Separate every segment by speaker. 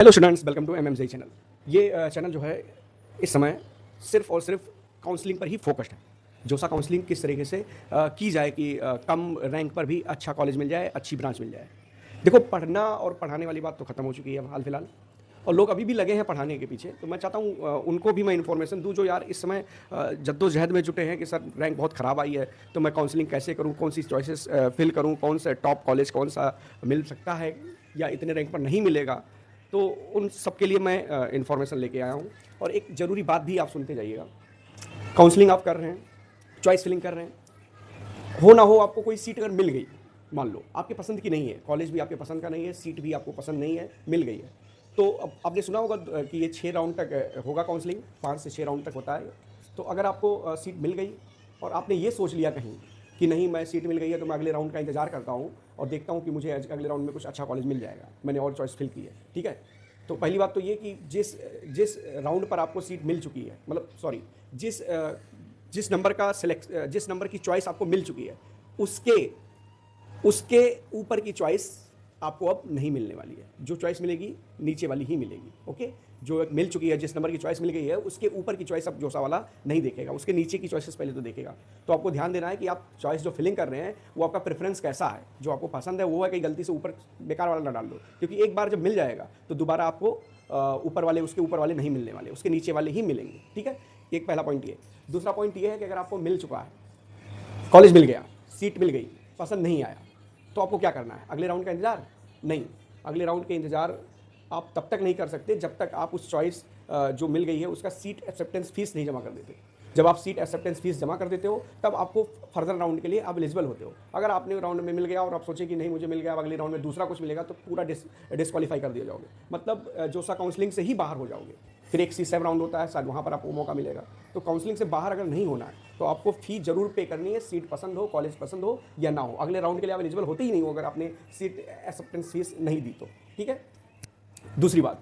Speaker 1: Hello students, welcome to MMG channel. ये चैनल जो है इस समय सिर्फ और सिर्फ काउंसलिंग पर ही फोकस्ड है। जोसा काउंसलिंग किस तरीके से की जाए कि कम रैंक पर भी अच्छा कॉलेज मिल जाए, अच्छी ब्रांच मिल जाए। देखो, पढ़ना और पढ़ाने वाली बात तो ख़त्म हो चुकी है हाल फिलहाल, और लोग अभी भी लगे हैं पढ़ाने के पीछे। तो मैं चाहता हूँ उनको भी मैं इन्फॉर्मेशन दूँ जो यार इस समय जद्दोजहद में जुटे हैं कि सर रैंक बहुत ख़राब आई है, तो मैं काउंसलिंग कैसे करूँ, कौन सी चॉइसेस फिल करूँ, कौन सा टॉप कॉलेज कौन सा मिल सकता है या इतने रैंक पर नहीं मिलेगा। तो उन सब के लिए मैं इन्फॉर्मेशन लेके आया हूँ। और एक ज़रूरी बात भी आप सुनते जाइएगा। काउंसलिंग आप कर रहे हैं, चॉइस फिलिंग कर रहे हैं, हो ना हो आपको कोई सीट अगर मिल गई, मान लो आपके पसंद की नहीं है, कॉलेज भी आपके पसंद का नहीं है, सीट भी आपको पसंद नहीं है, मिल गई है, तो अब आपने सुना होगा कि ये 6 राउंड तक होगा काउंसलिंग, 5 से 6 राउंड तक होता है। तो अगर आपको सीट मिल गई और आपने ये सोच लिया कहीं कि नहीं मैं सीट मिल गई है तो मैं अगले राउंड का इंतजार करता हूँ और देखता हूँ कि मुझे अगले राउंड में कुछ अच्छा कॉलेज मिल जाएगा, मैंने और चॉइस फिल की है, ठीक है। तो पहली बात तो ये कि जिस जिस राउंड पर आपको सीट मिल चुकी है, मतलब सॉरी, जिस नंबर का जिस नंबर की चॉइस आपको मिल चुकी है, उसके उसके ऊपर की चॉइस आपको अब नहीं मिलने वाली है। जो चॉइस मिलेगी नीचे वाली ही मिलेगी, ओके। जो मिल चुकी है, जिस नंबर की चॉइस मिल गई है, उसके ऊपर की चॉइस अब जोसा वाला नहीं देखेगा, उसके नीचे की चॉइसेस पहले तो देखेगा। तो आपको ध्यान देना है कि आप चॉइस जो फिलिंग कर रहे हैं वो आपका प्रेफरेंस कैसा है, जो आपको पसंद है वो है कि गलती से ऊपर बेकार वाला ना डाल दो, क्योंकि एक बार जब मिल जाएगा तो दोबारा आपको ऊपर वाले, उसके ऊपर वाले नहीं मिलने वाले, उसके नीचे वाले ही मिलेंगे, ठीक है। एक पहला पॉइंट ये। दूसरा पॉइंट ये है कि अगर आपको मिल चुका है, कॉलेज मिल गया, सीट मिल गई, पसंद नहीं आया, तो आपको क्या करना है? अगले राउंड का इंतज़ार नहीं। अगले राउंड के इंतज़ार आप तब तक नहीं कर सकते जब तक आप उस चॉइस जो मिल गई है उसका सीट एक्सेप्टेंस फीस नहीं जमा कर देते। जब आप सीट एक्सेप्टेंस फीस जमा कर देते हो तब आपको फर्दर राउंड के लिए आप एलिजिबल होते हो। अगर आपने राउंड में मिल गया और आप सोचे कि नहीं मुझे मिल गया, अब अगले राउंड में दूसरा कुछ मिलेगा, तो पूरा डिस्क्वालीफाई कर दिया जाओगे, मतलब जोसा काउंसलिंग से ही बाहर हो जाओगे। फिर एक C7 राउंड होता है, शायद वहाँ पर आपको मौका मिलेगा। तो काउंसलिंग से बाहर अगर नहीं होना है तो आपको फ़ी जरूर पे करनी है, सीट पसंद हो, कॉलेज पसंद हो या ना हो। अगले राउंड के लिए आप एलिजिबल होते ही नहीं हो अगर आपने सीट एक्सेप्टेंस फीस नहीं दी तो, ठीक है। दूसरी बात,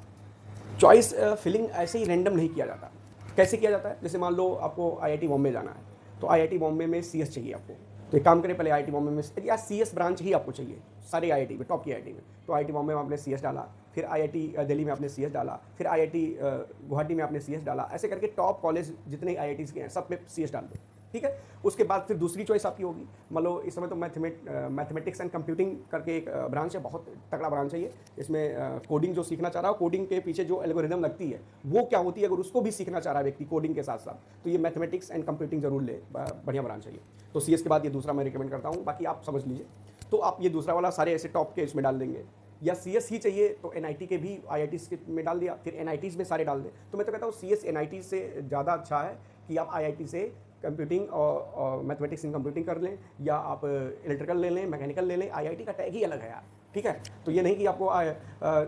Speaker 1: चॉइस फिलिंग ऐसे ही रैंडम नहीं किया जाता। कैसे किया जाता है? जैसे मान लो आपको IIT बॉम्बे जाना है, तो IIT बॉम्बे में CS चाहिए आपको, तो एक काम करें, पहले IIT बॉम्बे में या CS ब्रांच ही आपको चाहिए सारे IIT में, टॉप की IIT में। तो IIT बॉम्बे में आपने CS डाला, फिर IIT दिल्ली में आपने CS डाला, फिर IIT गुवाहाटी में आपने CS डाला, ऐसे करके टॉप कॉलेज जितने IITs के हैं सब में CS डाल दो, ठीक है। उसके बाद फिर दूसरी चॉइस आपकी होगी, मान लो इस समय तो मैथमेटिक्स एंड कंप्यूटिंग करके एक ब्रांच है, बहुत तगड़ा ब्रांच है ये। इसमें कोडिंग जो सीखना चाह रहा हो, कोडिंग के पीछे जो एल्गोरिदम लगती है वो क्या होती है, अगर उसको भी सीखना चाह रहा है व्यक्ति कोडिंग के साथ साथ, तो ये मैथमेटिक्स एंड कंप्यूटिंग जरूर ले, बढ़िया ब्रांच है ये। तो CS के बाद ये दूसरा मैं रिकमेंड करता हूँ, बाकी आप समझ लीजिए। तो आप ये दूसरा वाला सारे ऐसे टॉप के इसमें डाल देंगे, या CS ही चाहिए तो NIT के भी IITs के में डाल दिया, फिर NITs में सारे डाल दें। तो मैं तो कहता हूँ CS NIT से ज़्यादा अच्छा है कि आप IIT से कंप्यूटिंग और मैथमेटिक्स इन कंप्यूटिंग कर लें, या आप इलेक्ट्रिकल ले लें, मैकेनिकल ले लें। IIT का टैग ही अलग है यार, ठीक है। तो ये नहीं कि आपको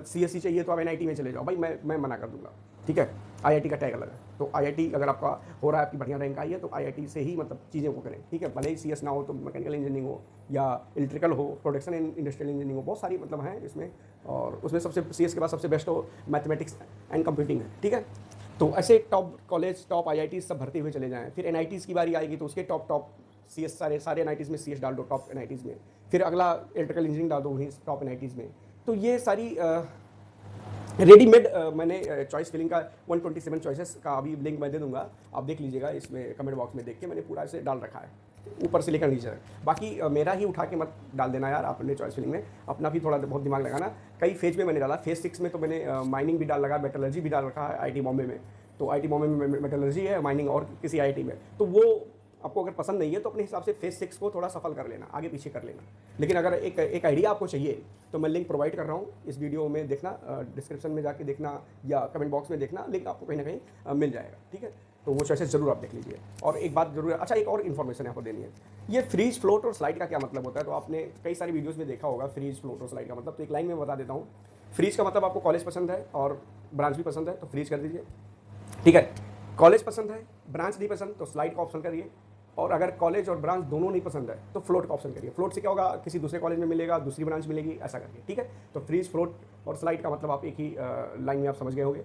Speaker 1: CS ही चाहिए तो आप NIT में चले जाओ, भाई मैं मना कर दूंगा, ठीक है। IIT का टैग अलग है। तो IIT अगर आपका हो रहा है, आपकी बढ़िया रैंक आई है, तो IIT से ही मतलब चीज़ें को करें, ठीक है। भले ही CS ना हो तो मैकेनिकल इंजीनियरिंग हो या इलेक्ट्रिकल हो, प्रोडक्शन एंड इंडस्ट्रियल इंजीनियरिंग हो, बहुत सारी मतलब हैं इसमें। और उसमें सबसे CS के बाद सबसे बेस्ट हो मैथमेटिक्स एंड कंप्यूटिंग है, ठीक है। तो ऐसे टॉप कॉलेज, टॉप IITs सब भरते हुए चले जाएँ। फिर NITs की बारी आएगी तो उसके टॉप CS सारे NITs में CS डाल दो, टॉप NITs में। फिर अगला इलेक्ट्रिकल इंजीनियरिंग डाल दो वहीं टॉप NITs में। तो ये सारी रेडीमेड मैंने चॉइस फिलिंग का 127 चॉइसेस का अभी लिंक मैं दे दूंगा, आप देख लीजिएगा इसमें कमेंट बॉक्स में, देख के मैंने पूरा इसे डाल रखा है ऊपर से लेकर नीचे तक। बाकी मेरा ही उठा के मत डाल देना यार, आपने चॉइस फिलिंग में अपना भी थोड़ा बहुत दिमाग लगाना। कई फेज में मैंने डाला, फेज 6 में तो मैंने माइनिंग भी डाल लगा, मेटलर्जी भी डाल रखा है IIT बॉम्बे में। तो IIT बॉम्बे में मेटलर्जी है, माइनिंग और किसी IIT में, तो वो आपको अगर पसंद नहीं है तो अपने हिसाब से फेज 6 को थोड़ा सफल कर लेना, आगे पीछे कर लेना। लेकिन अगर एक आइडिया आपको चाहिए तो मैं लिंक प्रोवाइड कर रहा हूँ इस वीडियो में, देखना, डिस्क्रिप्शन में जाके देखना या कमेंट बॉक्स में देखना, लिंक आपको कहीं ना कहीं मिल जाएगा, ठीक है। तो वो चॉइसेस जरूर आप देख लीजिए। और एक बात जरूर है, अच्छा एक और इन्फॉर्मेशन आपको देनी है, ये फ्रीज, फ्लोट और स्लाइड का क्या मतलब होता है। तो आपने कई सारी वीडियोज़ में देखा होगा फ्रीज, फ्लोट और स्लाइड का मतलब, तो एक लाइन में बता देता हूँ। फ्रीज का मतलब आपको कॉलेज पसंद है और ब्रांच भी पसंद है तो फ्रीज कर दीजिए, ठीक है। कॉलेज पसंद है, ब्रांच नहीं पसंद तो स्लाइड का ऑप्शन करिए। और अगर कॉलेज और ब्रांच दोनों नहीं पसंद है तो फ्लोट का ऑप्शन करिए। फ्लोट से क्या होगा, किसी दूसरे कॉलेज में मिलेगा, दूसरी ब्रांच मिलेगी, ऐसा करके, ठीक है। तो फ्रीज, फ्लोट और स्लाइड का मतलब आप एक ही लाइन में आप समझ गए होंगे।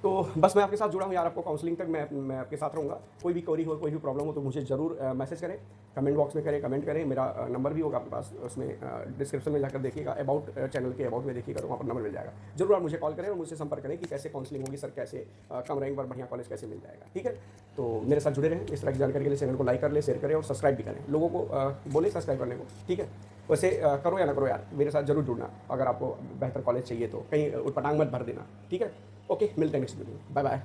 Speaker 1: तो बस मैं आपके साथ जुड़ा हूँ यार, आपको काउंसलिंग तक मैं आपके साथ रहूँगा। कोई भी क्वेरी हो, कोई भी प्रॉब्लम हो तो मुझे ज़रूर मैसेज करें, कमेंट बॉक्स में करें, कमेंट करें। मेरा नंबर भी होगा आपके पास, उसमें डिस्क्रिप्शन में जाकर देखिएगा, अबाउट चैनल के अबाउट में देखिएगा तो वहाँ पर नंबर मिल जाएगा। ज़रूर आप मुझे कॉल करें और मुझसे संपर्क करें कि कैसे काउंसलिंग होगी सर, कैसे कम रैंक पर बढ़िया कॉलेज कैसे मिल जाएगा, ठीक है। तो मेरे साथ जुड़े रहें, इस तरह की जानकारी के लिए चैनल को लाइक कर ले, शेयर करें और सब्सक्राइब भी करें। लोगों को बोले सब्सक्राइब करने को, ठीक है। वैसे करो या ना करो यार, मेरे साथ जरूर जुड़ना अगर आपको बेहतर कॉलेज चाहिए तो, कहीं उटपटांग मत भर देना, ठीक है। ओके, मिलते हैं नेक्स्ट वीडियो में, बाय बाय।